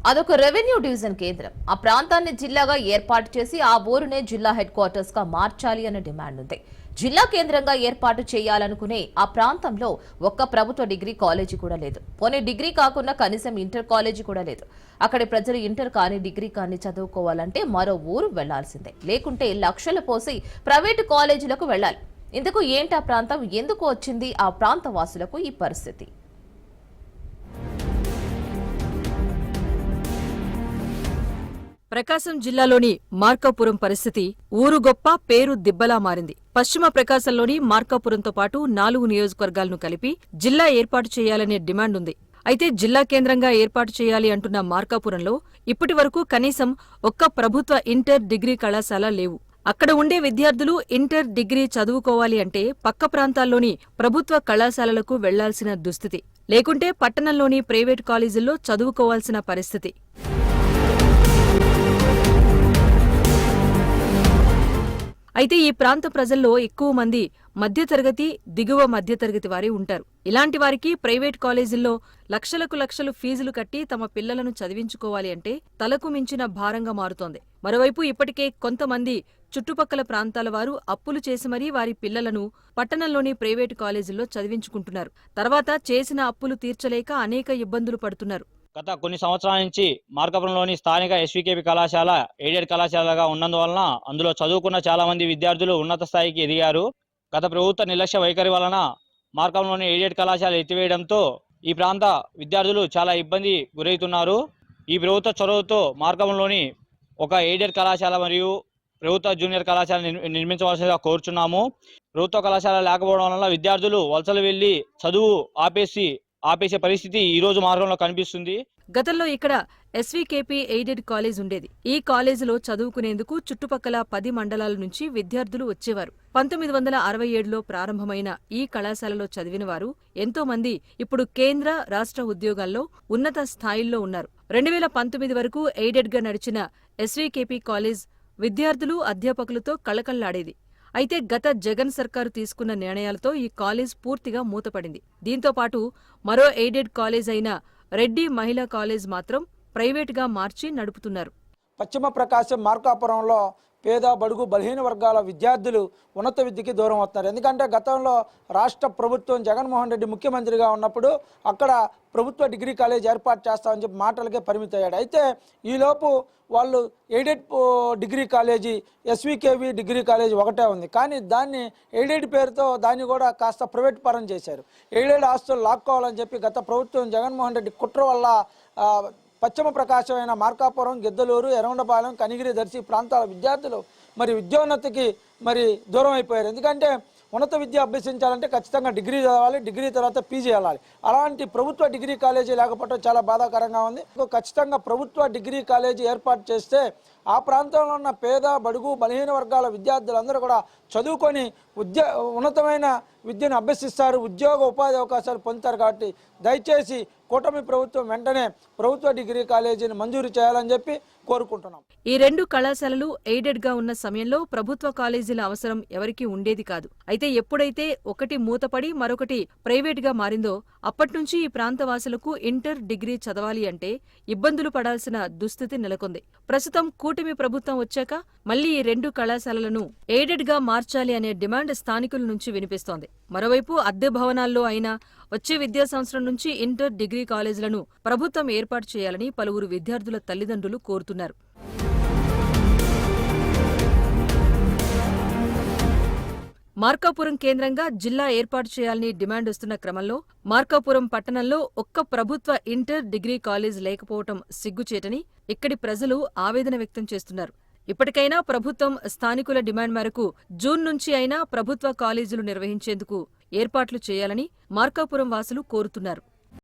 అదొక revenue division కేంద్రం. ఆ ప్రాంతాన్ని జిల్లాగా ఏర్పాటు చేసి ఆ ఊరునే జిల్లా హెడ్ క్వార్టర్స్ గా మార్చాలి అనే డిమాండ్ ఉంది. జిల్లా కేంద్రంగా ఏర్పాటు చేయాలనుకునే ఆ ప్రాంతంలో ఒక్క ప్రభుత్వ డిగ్రీ కాలేజీ కూడా లేదు. పోనీ డిగ్రీ కాకుండా కనీసం ఇంటర్ కాలేజీ కూడా లేదు. అక్కడి ప్రజలు ఇంటర్ కానీ డిగ్రీ కానీ చదువుకోవాలంటే మరో ఊరు వెళ్లాల్సిందే, లేకుంటే లక్షలు పోసి ప్రైవేటు కాలేజీలకు వెళ్లాలి. ఇందుకు ఏంటి ఆ ప్రాంతం, ఎందుకు వచ్చింది ఆ ప్రాంత వాసులకు ఈ పరిస్థితి? ప్రకాశం జిల్లాలోని మార్కాపురం పరిస్థితి ఊరు గొప్ప పేరు దిబ్బలా మారింది. పశ్చిమ ప్రకాశంలోని మార్కాపురంతో పాటు 4 నియోజకవర్గాలను కలిపి జిల్లా ఏర్పాటు చేయాలనే డిమాండ్ ఉంది. అయితే జిల్లా కేంద్రంగా ఏర్పాటు చేయాలి అంటున్న మార్కాపురంలో ఇప్పటి వరకు కనీసం ఒక్క ప్రభుత్వ ఇంటర్ డిగ్రీ కళాశాల లేవు. అక్కడ ఉండే విద్యార్థులు ఇంటర్ డిగ్రీ చదువుకోవాలి అంటే పక్క ప్రాంతాల్లోని ప్రభుత్వ కళాశాలలకు వెళ్లాల్సిన దుస్థితి, లేకుంటే పట్టణంలోని ప్రైవేటు కాలేజీల్లో చదువుకోవాల్సిన పరిస్థితి. అయితే ఈ ప్రాంత ప్రజల్లో ఎక్కువ మంది మధ్యతరగతి, దిగువ మధ్యతరగతి వారే ఉంటారు. ఇలాంటి వారికి ప్రైవేట్ కాలేజీల్లో లక్షలు ఫీజులు కట్టి తమ పిల్లలను చదివించుకోవాలి అంటే తలకు మించిన భారంగా మారుతోంది. మరోవైపు ఇప్పటికే కొంతమంది చుట్టుపక్కల ప్రాంతాల వారు అప్పులు చేసి మరీ వారి పిల్లలను పట్టణంలోని ప్రైవేటు కాలేజీల్లో చదివించుకుంటున్నారు. తర్వాత చేసిన అప్పులు తీర్చలేక అనేక ఇబ్బందులు పడుతున్నారు. గత కొన్ని సంవత్సరాల నుంచి మార్కాపురంలోని స్థానిక ఎస్వీకేపీ కళాశాల ఎయిడెడ్ కళాశాలగా ఉన్నందువలన అందులో చదువుకున్న చాలా మంది విద్యార్థులు ఉన్నత స్థాయికి ఎదిగారు. గత ప్రభుత్వ నిర్లక్ష్య వైఖరి వలన మార్కాపురంలోని ఎయిడెడ్ కళాశాల ఎత్తివేయడంతో ఈ ప్రాంత విద్యార్థులు చాలా ఇబ్బంది గురవుతున్నారు. ఈ ప్రభుత్వ చొరవతో మార్కాపురంలోని ఒక ఎయిడెడ్ కళాశాల మరియు ప్రభుత్వ జూనియర్ కళాశాల నిర్మించవలసిందిగా కోరుచున్నాము. ప్రభుత్వ కళాశాల లేకపోవడం వల్ల విద్యార్థులు వలసలు వెళ్లి చదువు ఆపేసే పరిస్థితి ఈ రోజు మార్గంలో కనిపిస్తుంది. గతంలో ఇక్కడ ఎస్వీకేపీ ఎయిడెడ్ కాలేజ్ ఉండేది. ఈ కాలేజీలో చదువుకునేందుకు చుట్టుపక్కల 10 మండలాల నుంచి విద్యార్థులు వచ్చేవారు. 1967లో ప్రారంభమైన ఈ కళాశాలలో చదివిన వారు ఎంతో మంది ఇప్పుడు కేంద్ర, రాష్ట్ర ఉద్యోగాల్లో ఉన్నత స్థాయిల్లో ఉన్నారు. 2019 వరకు ఎయిడెడ్ గా నడిచిన ఎస్వీకేపీ కాలేజ్ విద్యార్థులు, అధ్యాపకులతో కళకళ్లాడేది. అయితే గత జగన్ సర్కారు తీసుకున్న నిర్ణయాలతో ఈ కాలేజ్ పూర్తిగా మూతపడింది. దీంతో పాటు మరో ఎయిడెడ్ కాలేజ్ అయిన రెడ్డి మహిళా కాలేజ్ మాత్రం ప్రైవేటుగా మార్చి నడుపుతున్నారు. పశ్చిమ ప్రకాశం మార్కాపురంలో పేద, బడుగు, బలహీన వర్గాల విద్యార్థులు ఉన్నత విద్యకి దూరం అవుతున్నారు. ఎందుకంటే గతంలో రాష్ట్ర ప్రభుత్వం జగన్మోహన్ రెడ్డి ముఖ్యమంత్రిగా ఉన్నప్పుడు అక్కడ ప్రభుత్వ డిగ్రీ కాలేజ్ ఏర్పాటు చేస్తామని చెప్పి మాటలకే పరిమితయ్యాడు. అయితే ఈలోపు వాళ్ళు aided degree college, SVKV degree college ఒకటే ఉంది. కానీ దాన్ని ఎయిడెడ్ పేరుతో దాన్ని కూడా కాస్త ప్రైవేట్ పరం చేశారు. ఎయిడెడ్ ఆస్తులు లాక్కోవాలని చెప్పి గత ప్రభుత్వం జగన్మోహన్ రెడ్డి కుట్ర వల్ల పశ్చిమ ప్రకాశమైన మార్కాపురం, గిద్దలూరు, ఎర్రగొండపాలెం, కనిగిరి, దర్శి ప్రాంతాల విద్యార్థులు మరి విద్యోన్నతికి దూరం అయిపోయారు. ఎందుకంటే ఉన్నత విద్య అభ్యసించాలంటే ఖచ్చితంగా డిగ్రీ చదవాలి, డిగ్రీ తర్వాత పీజీ వెళ్ళాలి. అలాంటి ప్రభుత్వ డిగ్రీ కాలేజీ లేకపోవడం చాలా బాధాకరంగా ఉంది. ఖచ్చితంగా ప్రభుత్వ డిగ్రీ కాలేజీ ఏర్పాటు చేస్తే ఆ ప్రాంతంలో ఉన్న పేద, బడుగు, బలహీన వర్గాల విద్యార్థులందరూ కూడా చదువుకొని ఉన్నతమైన విద్యను అభ్యసిస్తారు, ఉద్యోగ ఉపాధి అవకాశాలు పొందుతారు. కాబట్టి దయచేసి కూటమి ప్రభుత్వం వెంటనే ప్రభుత్వ డిగ్రీ కాలేజీని మంజూరు చేయాలని చెప్పి కోరుకుంటున్నాం. ఈ 2 కళాశాలలు ఎయిడెడ్ గా ఉన్న సమయంలో ప్రభుత్వ కాలేజీల అవసరం ఎవరికీ ఉండేది కాదు. అయితే ఎప్పుడైతే ఒకటి మూతపడి మరొకటి ప్రైవేట్ గా మారిందో అప్పట్నుంచి ఈ ప్రాంతవాసులకు ఇంటర్ డిగ్రీ చదవాలి అంటే ఇబ్బందులు పడాల్సిన దుస్థితి నెలకొంది. ప్రస్తుతం కూటమి ప్రభుత్వం వచ్చాక మళ్లీ ఈ 2 కళాశాలలను ఎయిడెడ్ గా మార్చాలి అనే డిమాండ్ స్థానికుల నుంచి వినిపిస్తోంది. మరోవైపు అద్దె భవనాల్లో అయినా వచ్చే విద్యా సంవత్సరం నుంచి ఇంటర్ డిగ్రీ కాలేజీలను ప్రభుత్వం ఏర్పాటు చేయాలని పలువురు విద్యార్థుల తల్లిదండ్రులు కోరుతున్నారు. మార్కాపురం కేంద్రంగా జిల్లా ఏర్పాటు చేయాలని డిమాండ్ వస్తున్న క్రమంలో మార్కాపురం పట్టణంలో ఒక్క ప్రభుత్వ ఇంటర్ డిగ్రీ కాలేజ్ లేకపోవటం సిగ్గుచేటని ఇక్కడి ప్రజలు ఆవేదన వ్యక్తం చేస్తున్నారు. ఇప్పటికైనా ప్రభుత్వం స్థానికుల డిమాండ్ మేరకు జూన్ నుంచి అయినా ప్రభుత్వ కాలేజీలు నిర్వహించేందుకు ఏర్పాట్లు చేయాలని మార్కాపురం వాసులు కోరుతున్నారు.